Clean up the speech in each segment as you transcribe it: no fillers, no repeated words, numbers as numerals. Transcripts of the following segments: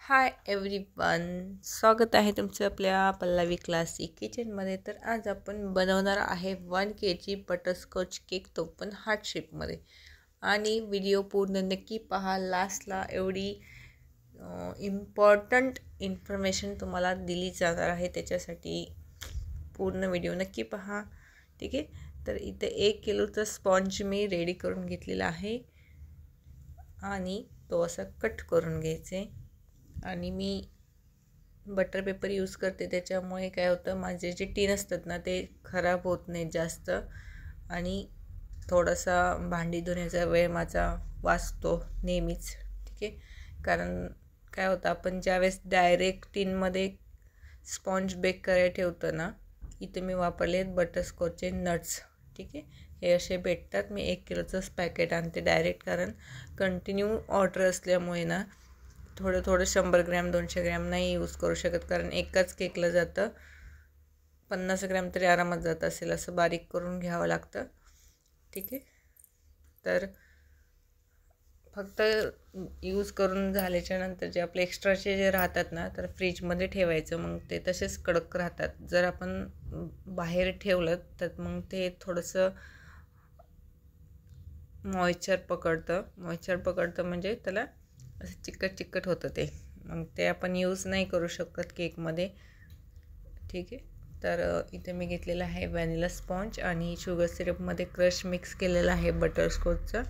Hi everyone, स्वागत आहे तुमचं आपल्या पल्लवी क्लासिक किचनमध्ये. तर आज आपण बनवणार आहे 1 kg बटरस्कॉच केक, तो पण हार्ट शेपमध्ये. आणि व्हिडिओ पूर्ण नक्की पहा. लास्टला एवढी इम्पॉर्टंट इन्फॉर्मेशन तुम्हाला दिली जाणार आहे, त्याच्यासाठी पूर्ण व्हिडिओ नक्की पहा. ठीक आहे. तर इथे 1 किलोचा स्पॉन्ज मी रेडी करून घेतलेला आहे आणि तो असा कट करून घ्यायचे. आणि मी बटर पेपर यूज करते, त्याच्यामुळे काय होतं, माझे जे टीन असतात ना ते खराब होत नाही जास्त. आणि थोडासा भांडी धुण्याचा वेळ माझा वाचतो नेहमीच. ठीक आहे. कारण काय होतं, आपण ज्यावेळेस डायरेक्ट टीनमध्ये स्पॉन्ज बेक करायला ठेवतो ना, इथे मी वापरले आहेत बटरस्कॉचचे नट्स. ठीक आहे. हे असे भेटतात. मी 1 किलोचंच पॅकेट आणते डायरेक्ट, कारण कंटिन्यू ऑर्डर असल्यामुळे ना थोडं 100 ग्रॅम 200 ग्रॅम नाही यूज करू शकत, कारण एकाच केकला जातं 50 ग्रॅम तरी आरामात जात असेल, असं बारीक करून घ्यावं लागतं. ठीक आहे. तर फक्त यूज करून झाल्याच्या नंतर जे आपले एक्स्ट्राचे जे राहतात ना, तर फ्रीजमध्ये ठेवायचं. मग ते तसेच कडक राहतात. जर आपण बाहेर ठेवलं तर मग ते थोडंसं मॉइश्चर पकडतं म्हणजे त्याला असं चिकट होतं ते. मग ते आपण यूज नाही करू शकत केकमध्ये. ठीक आहे. तर इथे मी घेतलेला आहे व्हॅनिला स्पॉन्ज आणि शुगर सिरपमध्ये क्रश मिक्स केलेला आहे बटरस्कॉचचा.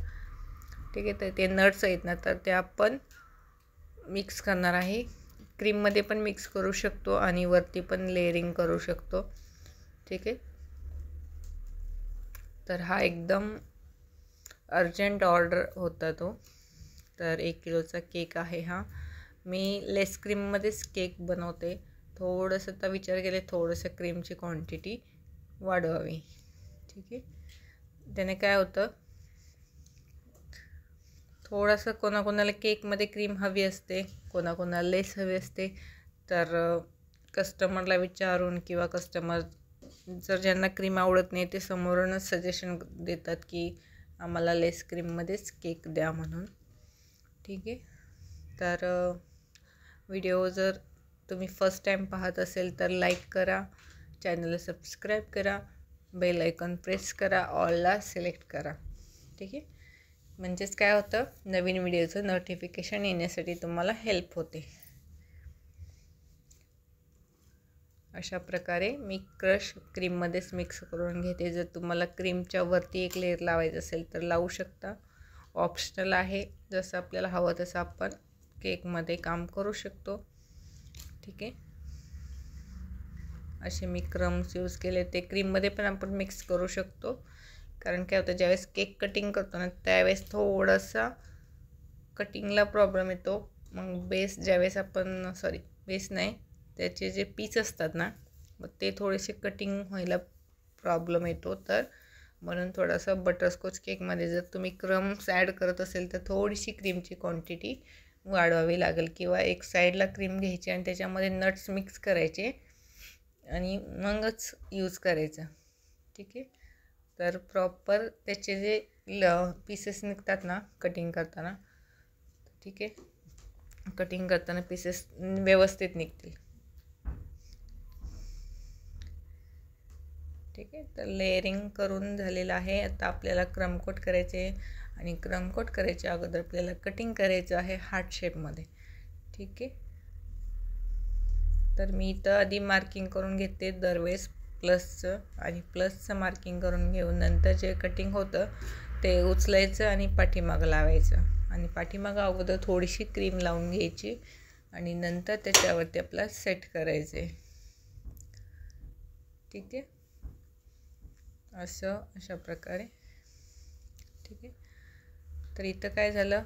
ठीक आहे. तर ते नट्स आहेत ना, तर ते आपण मिक्स करणार आहे. क्रीममध्ये पण मिक्स करू शकतो आणि वरती पण लेअरिंग करू शकतो. ठीक आहे. तर हा एकदम अर्जंट ऑर्डर होता तो. तर 1 किलोचा केक आहे हा. मी लेस क्रीममध्येच केक बनवते. थोडंसं तर विचार केले, थोडंसं क्रीमची क्वांटिटी वाढवावी. ठीक आहे. त्याने काय होतं, थोडंसं कोणाकोणाला केकमध्ये क्रीम हवी असते, कोणाकोणाला लेस हवी असते. तर कस्टमरला विचारून किंवा कस्टमर जर ज्यांना क्रीम आवडत नाही ते समोरूनच सजेशन देतात की आम्हाला लेस क्रीममध्येच केक द्या म्हणून. ठीक आहे. तर व्हिडिओ जर तुम्ही फर्स्ट टाईम पाहत असेल तर लाईक करा, चॅनलला सबस्क्राईब करा, बेल आयकॉन प्रेस करा, ऑलला सिलेक्ट करा. ठीक आहे. म्हणजेच काय होतं, नवीन व्हिडिओचं नोटिफिकेशन येण्यासाठी तुम्हाला हेल्प होते. अशा प्रकारे मी क्रश क्रीममध्येच मिक्स करून घेते. जर तुम्हाला क्रीमच्या वरती एक लेअर लावायचं असेल तर लावू शकता, ऑप्शनल आहे. जसं आपल्याला हवं तसं आपण केकमध्ये काम करू शकतो. ठीक आहे. असे मी क्रम्स यूज केले. ते क्रीममध्ये पण आपण मिक्स करू शकतो, कारण काय होतं, ज्यावेळेस केक कटिंग करतो ना त्यावेळेस थोडासा कटिंगला प्रॉब्लेम येतो. मग ज्यावेळेस आपण बेस नाही, त्याचे जे पीस असतात ना, मग ते थोडेसे कटिंग व्हायला प्रॉब्लेम येतो. तर म्हणून थोडासा बटरस्कॉच केकमध्ये जर तुम्ही क्रम्स ॲड करत असेल तर थोडीशी क्रीमची क्वांटिटी वाढवावी लागेल, किंवा एक साईडला क्रीम घ्यायची आणि त्याच्यामध्ये नट्स मिक्स करायचे आणि मगच यूज करायचं. ठीक आहे. तर प्रॉपर त्याचे जे पीसेस निघतात ना कटिंग करताना, ठीक आहे, कटिंग करताना पीसेस व्यवस्थित निघतील. ठीक आहे. तर लेअरिंग करून झालेलं आहे. आता आपल्याला क्रमकोट करायचे, आणि क्रमकोट करायच्या अगोदर आपल्याला कटिंग करायचं आहे हार्ट शेपमध्ये. ठीक आहे. तर मी इथं आधी मार्किंग करून घेते दरवेळेस प्लसचं, आणि प्लसचं मार्किंग करून घेऊन नंतर जे कटिंग होतं ते उचलायचं आणि पाठीमागं लावायचं. आणि पाठीमागं अगोदर थोडीशी क्रीम लावून घ्यायची आणि नंतर त्याच्यावरती आपल्याला सेट करायचे. ठीक आहे. अशा प्रकारे. ठीक आहे. तर इथं काय झालं,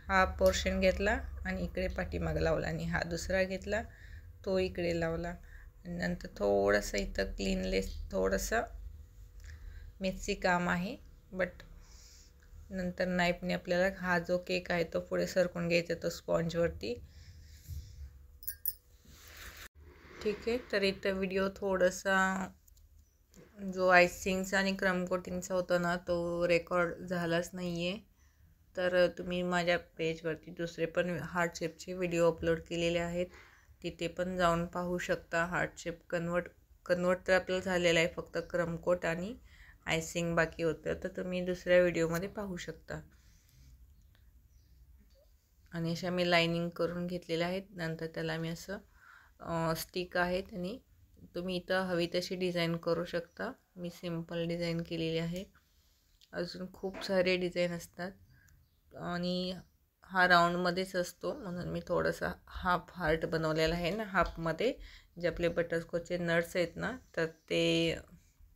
हा पोर्शन घेतला आणि इकडे पाठीमागं लावला, आणि हा दुसरा घेतला तो इकडे लावला, आणि नंतर थोडंसं इथं क्लीनलेस थोडंसं मेसी काम आहे, बट नंतर नाईफने आपल्याला हा जो केक आहे तो पुढे सरकून घ्यायचा तो स्पॉन्जवरती. ठीक आहे. तर इथं व्हिडिओ थोडासा जो आयसिंगचा आणि क्रम कोटिंगचा होता ना तो रेकॉर्ड झालाच नाही आहे. तर तुम्ही माझ्या पेजवरती दुसरे पण हार्ट शेपचे व्हिडिओ अपलोड केलेले आहेत, तिथे पण जाऊन पाहू शकता. हार्ट शेप कन्वर्ट तर आपल्याला झालेलं आहे, फक्त क्रमकोट आणि आयसिंग बाकी होतं, तर तुम्ही दुसऱ्या व्हिडिओमध्ये पाहू शकता. आणि अशा मी लाइनिंग करून घेतलेल्या आहेत. नंतर त्याला मी असं स्टिक आहेत आणि तुम्ही इथं हवी तशी डिझाईन करू शकता. मी सिंपल डिझाईन केलेली आहे. अजून खूप सारे डिझाईन असतात आणि हा राऊंडमध्येच असतो, म्हणून मी थोडासा हाफ हार्ट बनवलेला आहे ना. हाफमध्ये जे आपले बटरस्कॉचचे नट्स आहेत ना, तर ते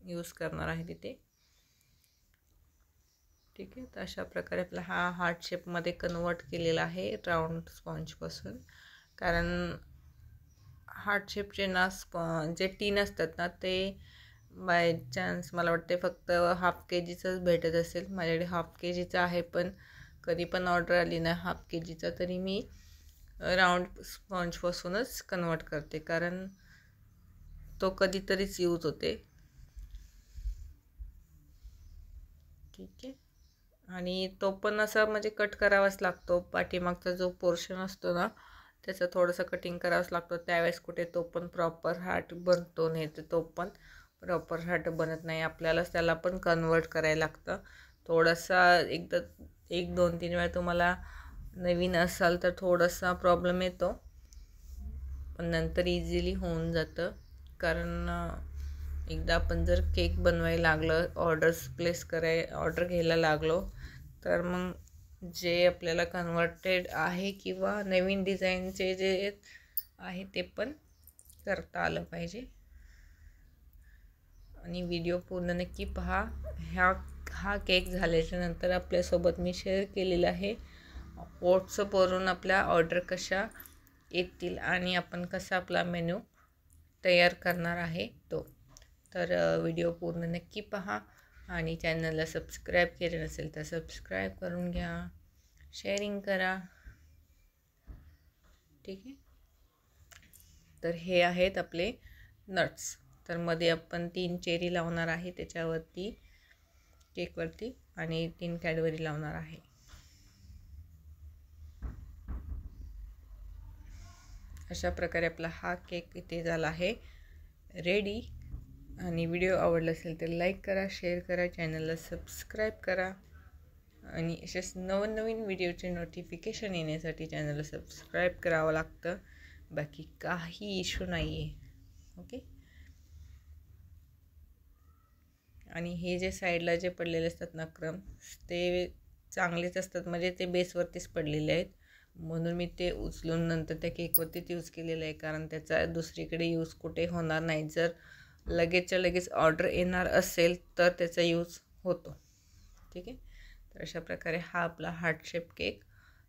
यूज करणार आहे तिथे. ठीक आहे, तर अशा प्रकारे आपला हा हार्ट शेपमध्ये कन्वर्ट केलेला आहे राऊंड स्पॉन्जपासून. कारण हार्ट शेपचे ना जे टीन असतात ना, ते बाय चान्स मला वाटते फक्त हाफ KGचंच भेटत असेल. माझ्याकडे हाफ KGचं आहे, पण कधी पण ऑर्डर आली ना हाफ KGचा, तरी मी राऊंड स्पॉन्जपासूनच कन्वर्ट करते, कारण तो कधीतरीच यूज होते. ठीक आहे, आणि तो पण असा म्हणजे कट करावाच लागतो. पाठीमागचा जो पोर्शन असतो ना, त्याचं थोडंसं कटिंग करावंच लागतं. त्यावेळेस कुठे तो पण प्रॉपर हार्ट बनतो, नाही तर तो पण प्रॉपर हार्ट बनत नाही. आपल्यालाच त्याला पण कन्वर्ट करायला लागतं. थोडासा 1, 2, 3 वेळा तुम्हाला नवीन असाल तर थोडासा प्रॉब्लेम येतो, पण नंतर इझिली होऊन जातं. कारण एकदा आपण जर केक बनवायला लागलं, ऑर्डर घ्यायला लागलो, तर मग जे आपल्याला कन्वर्टेड आहे किंवा नवीन डिझाईनचे जे आहे ते पण करता आलं पाहिजे. आणि व्हिडिओ पूर्ण नक्की पहा. हा केक झाल्याच्या नंतर आपल्यासोबत मी शेअर केलेला आहे व्हॉट्सअपवरून आपल्या ऑर्डर कशा येतील आणि आपण कसा आपला मेनू तयार करणार आहे तो. तर व्हिडिओ पूर्ण नक्की पहा आणि चॅनलला सबस्क्राईब केले नसेल तर सबस्क्राईब करून घ्या, शेअरिंग करा. ठीक आहे, तर हे आहेत आपले नट्स. तर मध्ये आपण 3 चेरी लावणार आहे त्याच्यावरती, केकवरती, आणि 3 कॅडबरी लावणार आहे. अशा प्रकारे आपला हा केक इथे झाला आहे रेडी. आणि व्हिडिओ आवडला असेल तर लाईक करा, शेअर करा, चॅनलला सबस्क्राईब करा. आणि असेच नवनवीन व्हिडिओचे नोटिफिकेशन येण्यासाठी चॅनलला सबस्क्राईब करावं लागतं, बाकी काही इश्यू नाही आहे. ओके, आणि हे जे साईडला जे पडलेले असतात ना क्रम्स, ते चांगलेच असतात, म्हणजे ते बेसवरतीच पडलेले आहेत, म्हणून मी ते उचलून नंतर त्या केकवरतीच यूज केलेलं आहे. कारण त्याचा दुसरीकडे यूज कुठे होणार नाही. जर लगेचच्या लगेच ऑर्डर येणार असेल तर त्याचा यूज होतो. ठीक आहे, तर अशा प्रकारे हा आपला हार्ट शेप केक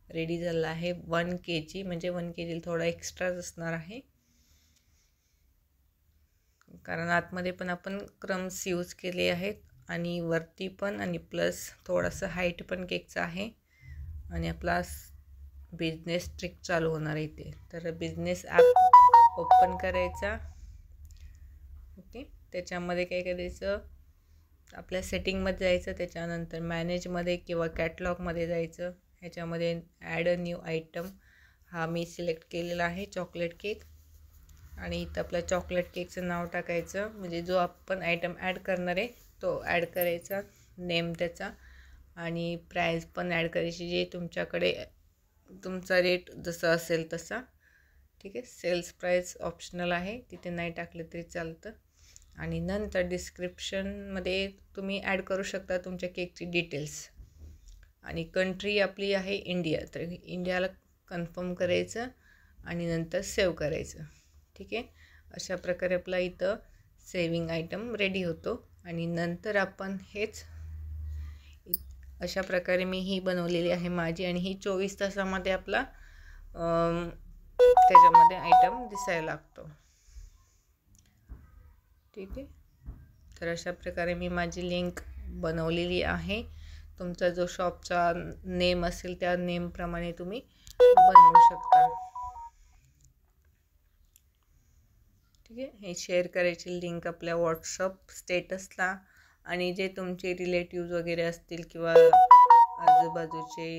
रेडी झाला आहे. 1 kg, म्हणजे 1 kg थोडा एक्स्ट्राच असणार आहे, कारण आतमध्ये पण आपण क्रम्स यूज केले आहेत आणि वरती पण, आणि प्लस थोडंसं हाईट पण केकचं आहे. आणि आपला बिझनेस ट्रिक चालू होणार आहे इथे. तर बिझनेस ॲप ओपन करायचा. ओके, त्याच्यामध्ये काय करायचं, आपल्या सेटिंगमध्ये जायचं, त्याच्यानंतर मॅनेजमध्ये किंवा कॅटलॉगमध्ये जायचं. ह्याच्यामध्ये ॲड अ न्यू आयटम हा मी सिलेक्ट केलेला आहे, चॉकलेट केक. आणि इथं आपल्या चॉकलेट केकचं नाव टाकायचं, म्हणजे जो आपण आयटम ॲड करणार आहे तो ॲड करायचा, नेम त्याचा, आणि प्राईस पण ॲड करायची, जे तुमच्याकडे तुमचा रेट जसा असेल तसा. ठीक आहे, सेल्स प्राईस ऑप्शनल आहे, तिथे नाही टाकलं तरी चालतं. आणि नंतर डिस्क्रिप्शनमध्ये तुम्ही ॲड करू शकता तुमच्या केकची डिटेल्स. आणि कंट्री आपली आहे इंडिया, तर इंडियाला कन्फर्म करायचं आणि नंतर सेव्ह करायचं. ठीक आहे, अशा प्रकारे आपला इथं सेविंग आयटम रेडी होतो. आणि नंतर आपण हेच अशा प्रकारे मी ही बनवलेली आहे माझी, आणि ही 24 तासामध्ये आपला त्याच्यामध्ये आयटम दिसायला लागतो. ठीक आहे, तर अशा प्रकारे मी माझी लिंक बनवलेली आहे. तुमचा जो शॉपचा नेम असेल त्या नेमप्रमाणे तुम्ही बनवू शकता. ठीक आहे, हे शेअर करायची लिंक आपल्या व्हॉट्सअप स्टेटसला, आणि जे तुमचे रिलेटिव्ज वगैरे असतील किंवा आजूबाजूचे.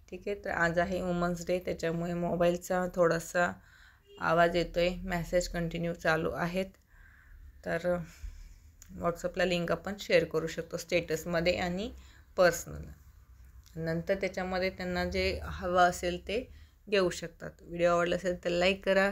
ठीक आहे, तर आज आहे वुमन्स डे, त्याच्यामुळे मोबाईलचा थोडासा आवाज येतो आहे. मॅसेज कंटिन्यू चालू आहेत. तर व्हॉट्सअपला लिंक आपण शेअर करू शकतो स्टेटसमध्ये आणि पर्सनल. नंतर त्याच्यामध्ये त्यांना जे हवं असेल ते घेऊ शकतात. व्हिडिओ आवडला असेल तर लाईक करा,